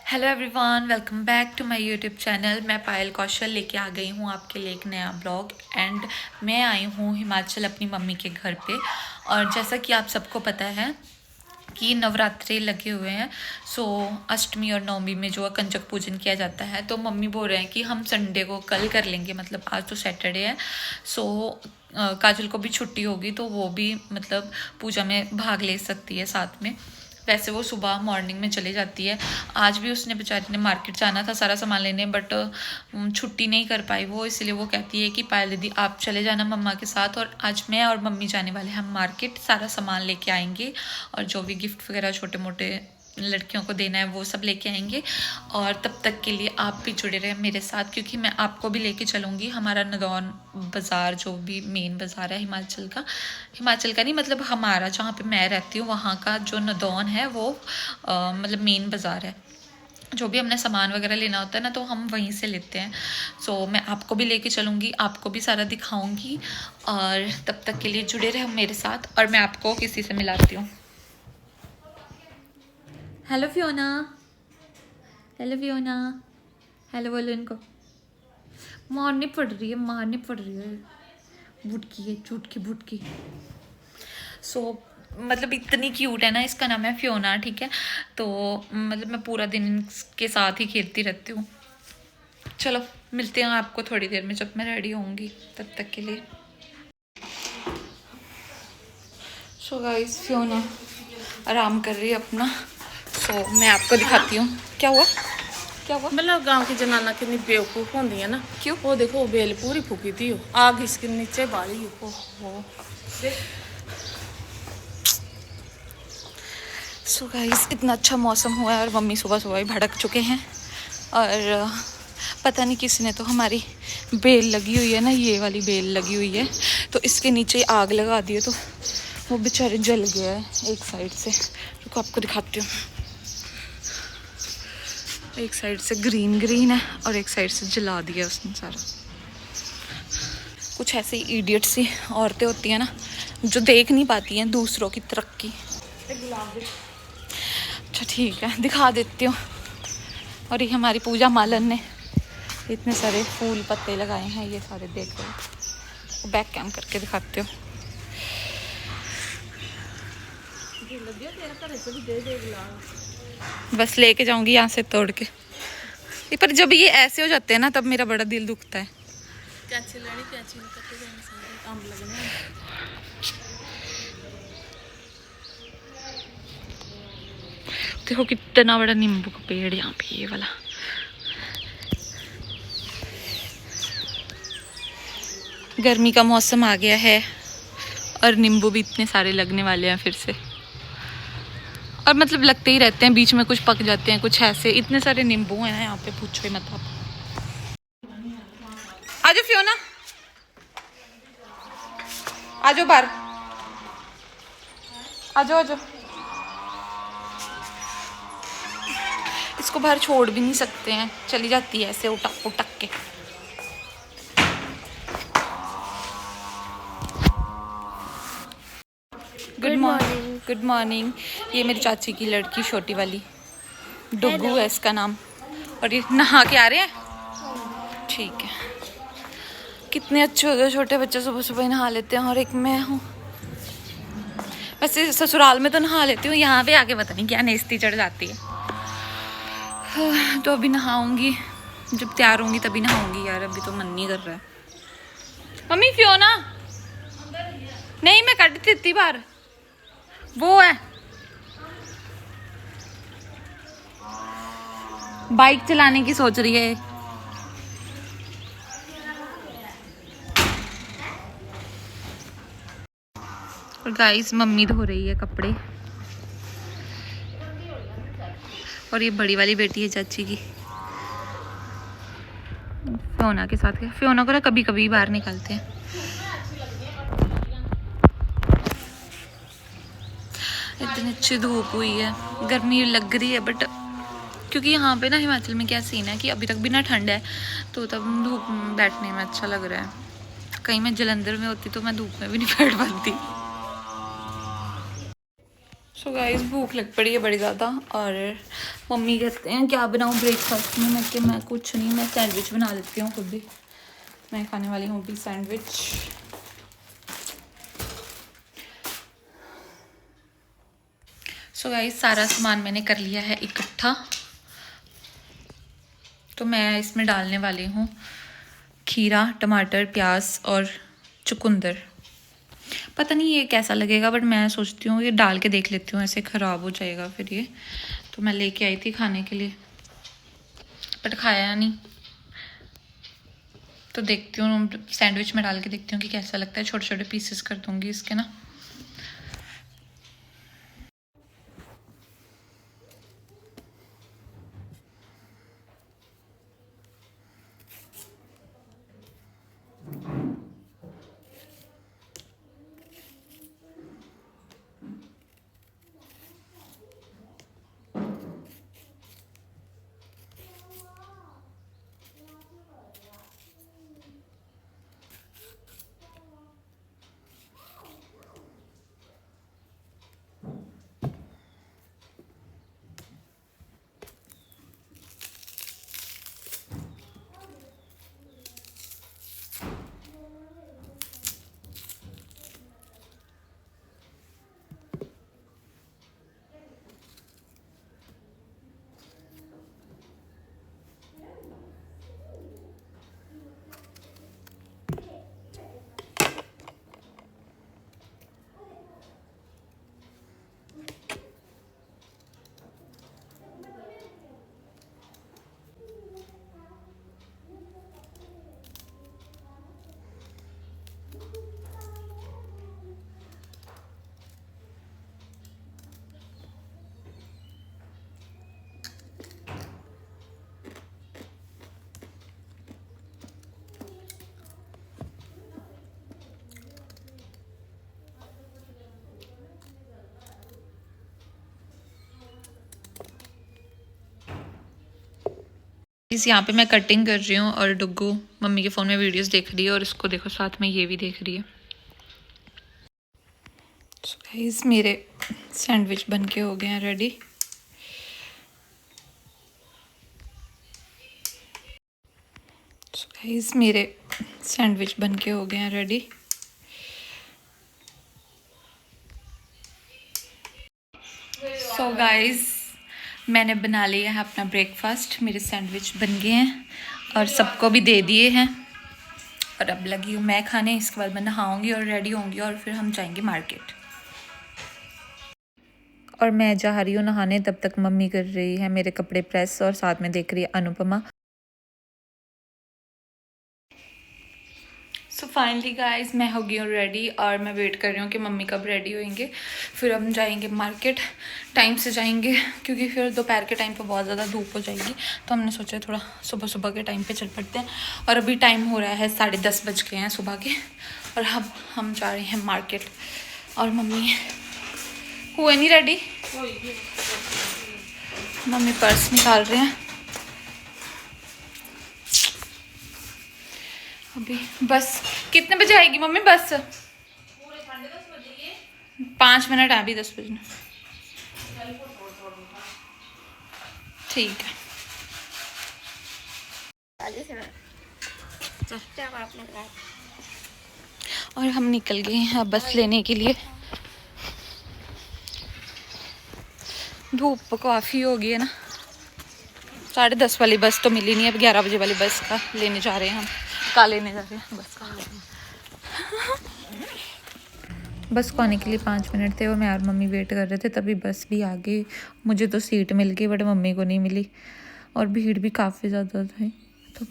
Hello everyone, welcome back to my YouTube channel. मैं पायल कौशल लेके आ गई हूँ आपके लिए एक नया ब्लॉग। एंड मैं आई हूँ हिमाचल अपनी मम्मी के घर पे। और जैसा कि आप सबको पता है कि नवरात्रे लगे हुए हैं। सो अष्टमी और नवमी में जो कंजक पूजन किया जाता है, तो मम्मी बोल रहे हैं कि हम संडे को कल कर लेंगे, मतलब आज तो सैटरडे है। सो काजल को भी छुट्टी होगी तो वो भी मतलब पूजा में भाग ले सकती है साथ में। वैसे वो सुबह मॉर्निंग में चली जाती है। आज भी उसने बेचारी ने मार्केट जाना था सारा सामान लेने, बट छुट्टी नहीं कर पाई वो, इसलिए वो कहती है कि पायल दीदी आप चले जाना मम्मा के साथ, और आज मैं और मम्मी जाने वाले हैं हम मार्केट, सारा सामान लेके आएंगे और जो भी गिफ्ट वगैरह छोटे मोटे लड़कियों को देना है वो सब लेके आएंगे। और तब तक के लिए आप भी जुड़े रहे मेरे साथ, क्योंकि मैं आपको भी लेके चलूँगी हमारा नदौन बाज़ार, जो भी मेन बाज़ार है हिमाचल का नहीं, मतलब हमारा जहाँ पे मैं रहती हूँ वहाँ का जो नदौन है वो मतलब मेन बाज़ार है। जो भी हमने सामान वगैरह लेना होता है ना, तो हम वहीं से लेते हैं। सो मैं आपको भी लेके चलूँगी, आपको भी सारा दिखाऊंगी। और तब तक के लिए जुड़े रहे मेरे साथ, और मैं आपको किसी से मिलाती हूँ। Hello Fiona, hello Fiona, hello बोलो इनको। मारनी पड़ रही है, बुटकी है, चुटकी बुटकी। सो मतलब इतनी क्यूट है ना, इसका नाम है फियोना, ठीक है। तो मतलब मैं पूरा दिन इसके साथ ही खेलती रहती हूँ। चलो मिलते हैं आपको थोड़ी देर में जब मैं रेडी होंगी, तब तक के लिए। सो गाइस, फियोना आराम कर रही है अपना। सो मैं आपको दिखाती हूँ क्या हुआ। मतलब गांव की जनाना कितनी बेवकूफ होती है ना। क्यों? वो देखो बेल पूरी फूकी थी, आग इसके नीचे बाली हो। सो गाइस, इतना अच्छा मौसम हुआ है और मम्मी सुबह सुबह ही भड़क चुके हैं। और पता नहीं किसी ने तो हमारी बेल लगी हुई है ना, ये वाली बेल लगी हुई है, तो इसके नीचे आग लगा दी है, तो वो बेचारे जल गया है एक साइड से। रुको आपको दिखाती हूँ। एक साइड से ग्रीन ग्रीन है और एक साइड से जला दिया उसने सारा। कुछ ऐसी इडियट सी औरतें होती हैं ना, जो देख नहीं पाती हैं दूसरों की तरक्की। अच्छा ठीक है, दिखा देती हूँ। और ये हमारी पूजा मालन ने इतने सारे फूल पत्ते लगाए हैं, ये सारे देख लो। बैक कैम करके दिखाती हूँ। बस लेके जाऊंगी यहाँ से तोड़ के। पर जब ये ऐसे हो जाते हैं ना, तब मेरा बड़ा दिल दुखता है। देखो कितना बड़ा नींबू का पेड़ यहाँ पे, ये वाला। गर्मी का मौसम आ गया है और नींबू भी इतने सारे लगने वाले हैं फिर से। और मतलब लगते ही रहते हैं, बीच में कुछ पक जाते हैं, कुछ ऐसे। इतने सारे नींबू हैं ना यहाँ पे, पूछो ही मत आप। आजो फियोना, आजो बाहर, आजो आजो। इसको बाहर छोड़ भी नहीं सकते हैं, चली जाती है ऐसे उटक उटक के। Good morning. ये मेरी चाची की लड़की, छोटी वाली, डुगू है इसका नाम। और ये नहा के आ रहे हैं, ठीक है। कितने अच्छे होते हैं छोटे बच्चे, सुबह सुबह ही नहा लेते हैं। और एक मैं हूँ, वैसे ससुराल में तो नहा लेती हूँ, यहाँ पे आके पता नहीं क्या नेस्ती चढ़ जाती है। तो अभी नहाऊंगी, जब तैयार होंगी तभी नहाऊंगी यार, अभी तो मन नहीं कर रहा है। मम्मी फियोना नहीं, मैं कट देती बाहर, वो है बाइक चलाने की सोच रही है। और गाइस, मम्मी धो रही है कपड़े। और ये बड़ी वाली बेटी है चाची की, फियोना के साथ। फियोना को ना कभी कभी बाहर निकालते हैं। इतनी अच्छी धूप हुई है, गर्मी लग रही है, बट क्योंकि यहाँ पे ना हिमाचल में क्या सीन है कि अभी तक भी ना ठंड है, तो तब धूप में बैठने में अच्छा लग रहा है। कहीं मैं जलंधर में होती तो मैं धूप में भी नहीं बैठ पाती। सो गाइस भूख लग पड़ी है बड़ी ज़्यादा और मम्मी कहते हैं क्या बनाऊँ ब्रेकफास्ट में। मैं कुछ नहीं, मैं सैंडविच बना लेती हूँ खुद भी। मैं खाने वाली हूँ भी सैंडविच। सो गाइस सारा सामान मैंने कर लिया है इकट्ठा, तो मैं इसमें डालने वाली हूँ खीरा, टमाटर, प्याज और चुकंदर। पता नहीं ये कैसा लगेगा, बट मैं सोचती हूँ ये डाल के देख लेती हूँ, ऐसे ख़राब हो जाएगा फिर ये। तो मैं लेके आई थी खाने के लिए, बट खाया नहीं। तो देखती हूँ सैंडविच में डाल के देखती हूँ कि कैसा लगता है। छोटे छोटे पीसेस कर दूँगी इसके ना। इस यहाँ पे मैं कटिंग कर रही हूँ और डुग्गू मम्मी के फ़ोन में वीडियोस देख रही है और इसको देखो साथ में ये भी देख रही है। So guys, मेरे सैंडविच बन के हो गए हैं रेडी। So guys, मेरे सैंडविच बन के हो गए हैं रेडी। So guys, मैंने बना लिया है अपना ब्रेकफास्ट। मेरे सैंडविच बन गए हैं और सबको भी दे दिए हैं और अब लगी हूँ मैं खाने। इसके बाद मैं नहाऊंगी और रेडी होंगी और फिर हम जाएंगे मार्केट। और मैं जा रही हूँ नहाने, तब तक मम्मी कर रही है मेरे कपड़े प्रेस और साथ में देख रही है अनुपमा। सो फाइनली गाइस मैं हो गई हूँ रेडी और मैं वेट कर रही हूँ कि मम्मी कब रेडी होंगे। फिर हम जाएंगे मार्केट, टाइम से जाएंगे क्योंकि फिर दोपहर के टाइम पे बहुत ज़्यादा धूप हो जाएगी। तो हमने सोचा थोड़ा सुबह सुबह के टाइम पे चल पड़ते हैं। और अभी टाइम हो रहा है 10:30 बज गए हैं सुबह के और अब हम जा रहे हैं मार्केट। और मम्मी हुए नहीं रेडी, मम्मी पर्स निकाल रहे हैं। अभी बस कितने बजे आएगी मम्मी बस? 5 मिनट है अभी 10 बजे। ठीक है। और हम निकल गए हैं बस लेने के लिए। धूप काफ़ी हो गई है ना। 10:30 वाली बस तो मिली नहीं है। अब 11 बजे वाली बस का लेने जा रहे हैं हम। का लेने जा रहे हैं बस का। बस को आने के लिए 5 मिनट थे और मैं और मम्मी वेट कर रहे थे, तभी बस भी आ गई। मुझे तो सीट मिल गई बट मम्मी को नहीं मिली और भीड़ भी काफ़ी ज़्यादा थी। तो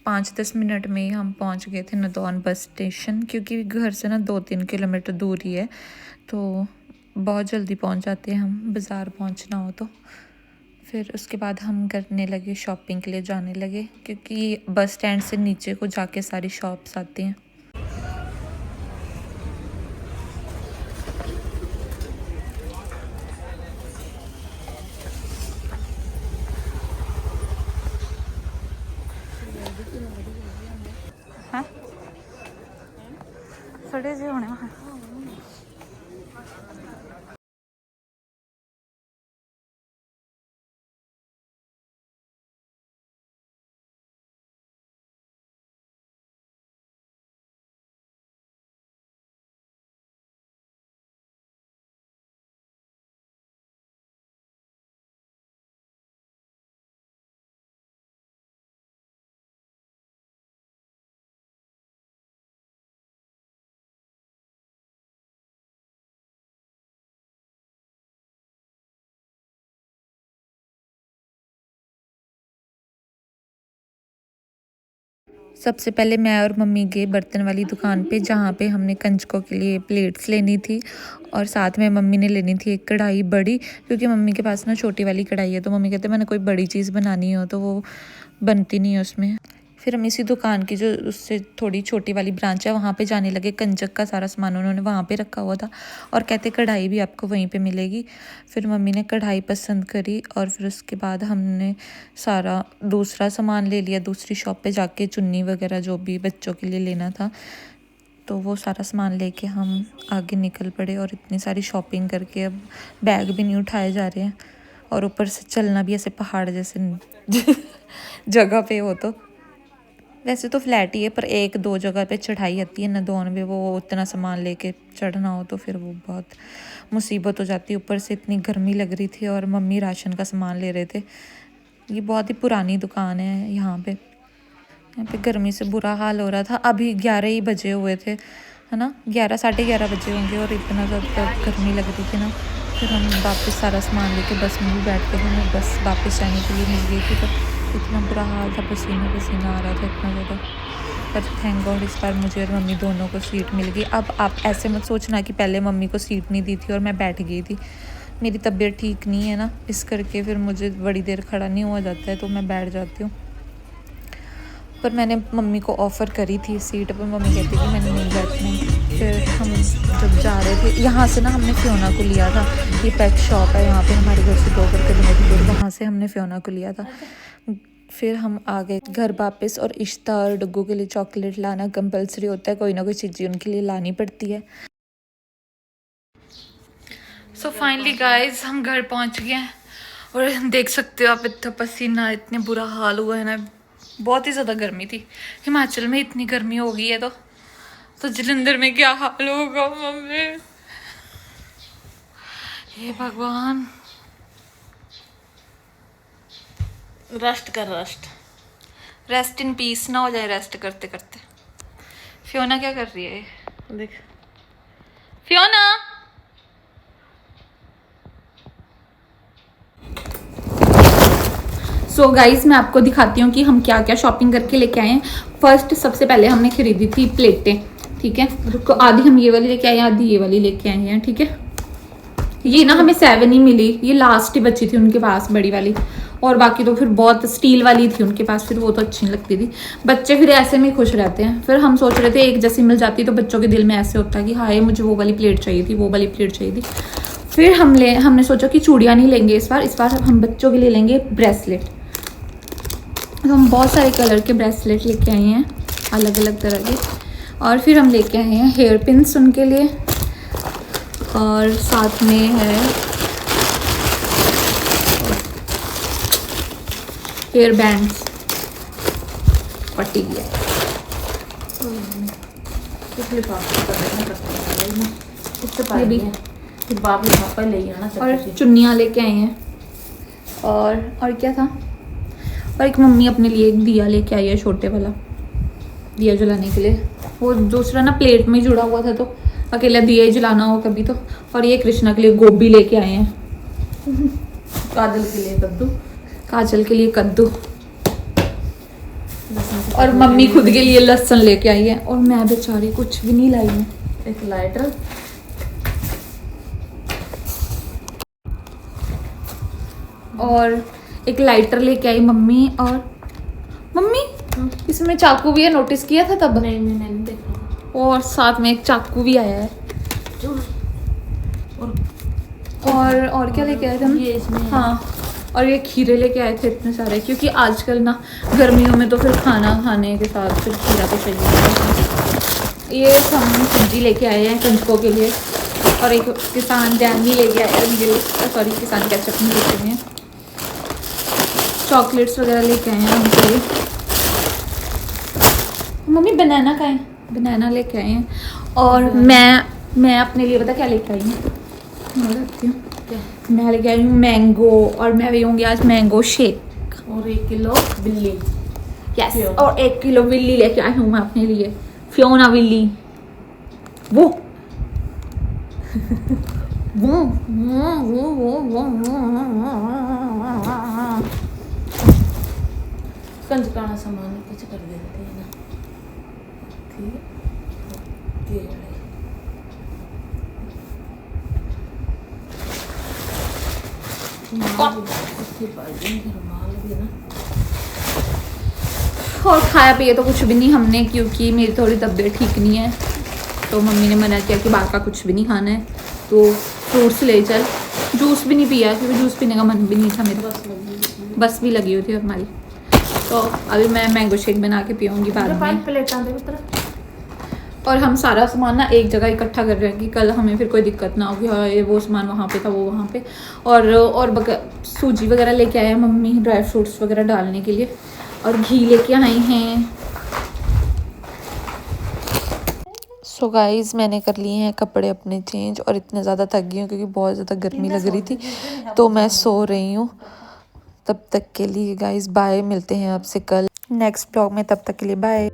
5-10 मिनट में ही हम पहुंच गए थे नदौन बस स्टेशन, क्योंकि घर से ना 2-3 किलोमीटर दूर ही है। तो बहुत जल्दी पहुंच जाते हैं हम, बाज़ार पहुंचना हो तो। फिर उसके बाद हम करने लगे शॉपिंग के लिए जाने लगे, क्योंकि बस स्टैंड से नीचे को जाके सारी शॉप्स आती हैं। हाँ थोड़े से होने सबसे पहले मैं और मम्मी गए बर्तन वाली दुकान पे, जहाँ पे हमने कंजकों के लिए प्लेट्स लेनी थी और साथ में मम्मी ने लेनी थी एक कढ़ाई बड़ी, क्योंकि मम्मी के पास ना छोटी वाली कढ़ाई है। तो मम्मी कहते मैंने कोई बड़ी चीज़ बनानी हो तो वो बनती नहीं है उसमें। फिर हम इसी दुकान की जो उससे थोड़ी छोटी वाली ब्रांच है वहाँ पे जाने लगे। कंजक का सारा सामान उन्होंने वहाँ पे रखा हुआ था और कहते कढ़ाई भी आपको वहीं पे मिलेगी। फिर मम्मी ने कढ़ाई पसंद करी और फिर उसके बाद हमने सारा दूसरा सामान ले लिया दूसरी शॉप पे जाके, चुन्नी वगैरह जो भी बच्चों के लिए लेना था। तो वो सारा सामान लेके हम आगे निकल पड़े और इतनी सारी शॉपिंग करके अब बैग भी नहीं उठाए जा रहे हैं और ऊपर से चलना भी ऐसे पहाड़ जैसे जगह पे हो। तो वैसे तो फ्लैट ही है पर एक दो जगह पे चढ़ाई आती है ना, दोनों में वो उतना सामान लेके चढ़ना हो तो फिर वो बहुत मुसीबत हो जाती है। ऊपर से इतनी गर्मी लग रही थी और मम्मी राशन का सामान ले रहे थे। ये बहुत ही पुरानी दुकान है यहाँ पे गर्मी से बुरा हाल हो रहा था। अभी 11 ही बजे हुए थे, है ना, 11 साढ़े 11 बजे होंगे और इतना ज़्यादा गर्मी लग रही थी ना। फिर हम वापस सारा सामान लेके बस में भी बैठ के हमें बस वापस जाने के लिए मिल गई थी। तो इतना बुरा हाल था, पसीना पसीना आ रहा था इतना ज़्यादा। पर थैंक गॉड इस बार मुझे और मम्मी दोनों को सीट मिल गई। अब आप ऐसे मत सोचना कि पहले मम्मी को सीट नहीं दी थी और मैं बैठ गई थी। मेरी तबीयत ठीक नहीं है ना, इस करके फिर मुझे बड़ी देर खड़ा नहीं हुआ जाता है तो मैं बैठ जाती हूँ। पर मैंने मम्मी को ऑफ़र करी थी सीट पर, मम्मी कहती कि मैंने नहीं बैठना। फिर हम जब जा रहे थे यहाँ से ना, हमने फियोना को लिया था। ये पेट शॉप है यहाँ पे हमारे घर से 2 किलोमीटर दूर, वहाँ से हमने फियोना को लिया था। फिर हम आ गए घर वापस और इश्ता और डुग्गू के लिए चॉकलेट लाना कंपलसरी होता है, कोई ना कोई चीज़ उनके लिए लानी पड़ती है। सो फाइनली गाइज हम घर पहुँच गए हैं और देख सकते हो आप इतना पसीना, इतने बुरा हाल हुआ है ना, बहुत ही ज़्यादा गर्मी थी। हिमाचल में इतनी गर्मी हो गई है तो जलंधर में क्या हाल होगा मम्मी, हे भगवान। रेस्ट कर, रेस्ट इन पीस ना हो जाए रेस्ट करते करते। फियोना क्या कर रही है, देख फियोना। सो गाइज मैं आपको दिखाती हूँ कि हम क्या क्या शॉपिंग करके लेके आए हैं। फर्स्ट सबसे पहले हमने खरीदी थी प्लेटें, ठीक है। तो आधी हम ये वाली लेके आए हैं, आधी ये वाली लेके आए हैं, ठीक है। ये ना हमें 7 ही मिली, ये लास्ट ही बची थी उनके पास बड़ी वाली, और बाकी तो फिर बहुत स्टील वाली थी उनके पास, फिर वो तो अच्छी नहीं लगती थी। बच्चे फिर ऐसे में खुश रहते हैं। फिर हम सोच रहे थे एक जैसी मिल जाती तो बच्चों के दिल में ऐसे होता कि हाय मुझे वो वाली प्लेट चाहिए थी, वो वाली प्लेट चाहिए थी। फिर हमने सोचा कि चूड़ियाँ नहीं लेंगे इस बार हम बच्चों के लिए लेंगे ब्रेसलेट। तो हम बहुत सारे कलर के ब्रेसलेट लेके आए हैं, अलग अलग तरह के। और फिर हम लेके आए हैं हेयर पिन्स उनके लिए, और साथ में है हेयर बैंड्स, पट्टी है। और चुन्नियाँ लेके आए हैं, और क्या था, और एक मम्मी अपने लिए एक दिया लेके आई है, छोटे वाला दिया जलाने के लिए। वो दूसरा ना प्लेट में जुड़ा हुआ था तो अकेला दिया ही जलाना हो कभी तो। और ये कृष्णा के लिए गोभी लेके आए हैं, काजल के लिए कद्दू, और मम्मी खुद के लिए लहसुन लेके आई है, और मैं बेचारी कुछ भी नहीं लाई हूँ। एक लाइटर, और एक लाइटर लेके आई मम्मी। और मम्मी इसमें चाकू भी है, नोटिस किया था तब? नहीं मैंने नहीं देखा। और साथ में एक चाकू भी आया है। और क्या लेके आए थे हम? ये इसमें हाँ, और ये खीरे लेके आए थे इतने सारे, क्योंकि आजकल ना गर्मियों में तो फिर खाना खाने के साथ फिर खीरा तो चाहिए। ये हम सब्जी लेके आए हैं कंजकों के लिए, और एक किसान जैम भी लेके आए हैं उनके लिए, सॉरी किसान केचप नहीं लेके आए हैं। चॉकलेट्स वगैरह लेके आए हैं उनके लिए। मम्मी बनाना का है, बनाना लेके आए हैं। और मैं अपने लिए पता क्या लेके आई हूँ, मैं लेके आई हूँ मैंगो, और मैं पीऊँगी आज मैंगो शेक। और 1 किलो बिल्ली, यस, और 1 किलो बिल्ली लेके आई हूँ मैं अपने लिए, फियोना बिल्ली। वो कंजकाना सामान कुछ कर देते हैं ना। थी केले। और खाया पिया तो कुछ भी नहीं हमने, क्योंकि मेरी थोड़ी तबीयत ठीक नहीं है, तो मम्मी ने मना किया कि बाहर का कुछ भी नहीं खाना है, तो फ्रूट्स ले चल। जूस भी नहीं पिया क्योंकि जूस पीने का मन भी नहीं था मेरा, बस भी लगी हुई थी हमारी। तो अभी मैं मैंगो शेक बना के पीऊँगी बाद में। और हम सारा सामान ना एक जगह इकट्ठा कर रहे हैं कि कल हमें फिर कोई दिक्कत ना हो कि हाँ ये वो सामान वहाँ पे था वो वहाँ पे। और सूजी वगैरह लेके आए हैं मम्मी, ड्राई फ्रूट्स वगैरह डालने के लिए, और घी लेके आई हैं। सो गाइस मैंने कर लिए हैं कपड़े अपने चेंज, और इतने ज़्यादा थक गई हूँ क्योंकि बहुत ज़्यादा गर्मी लग रही थी, तो मैं सो रही हूँ। तब तक के लिए गाइस बाय, मिलते हैं आपसे कल नेक्स्ट ब्लॉग में, तब तक के लिए बाय।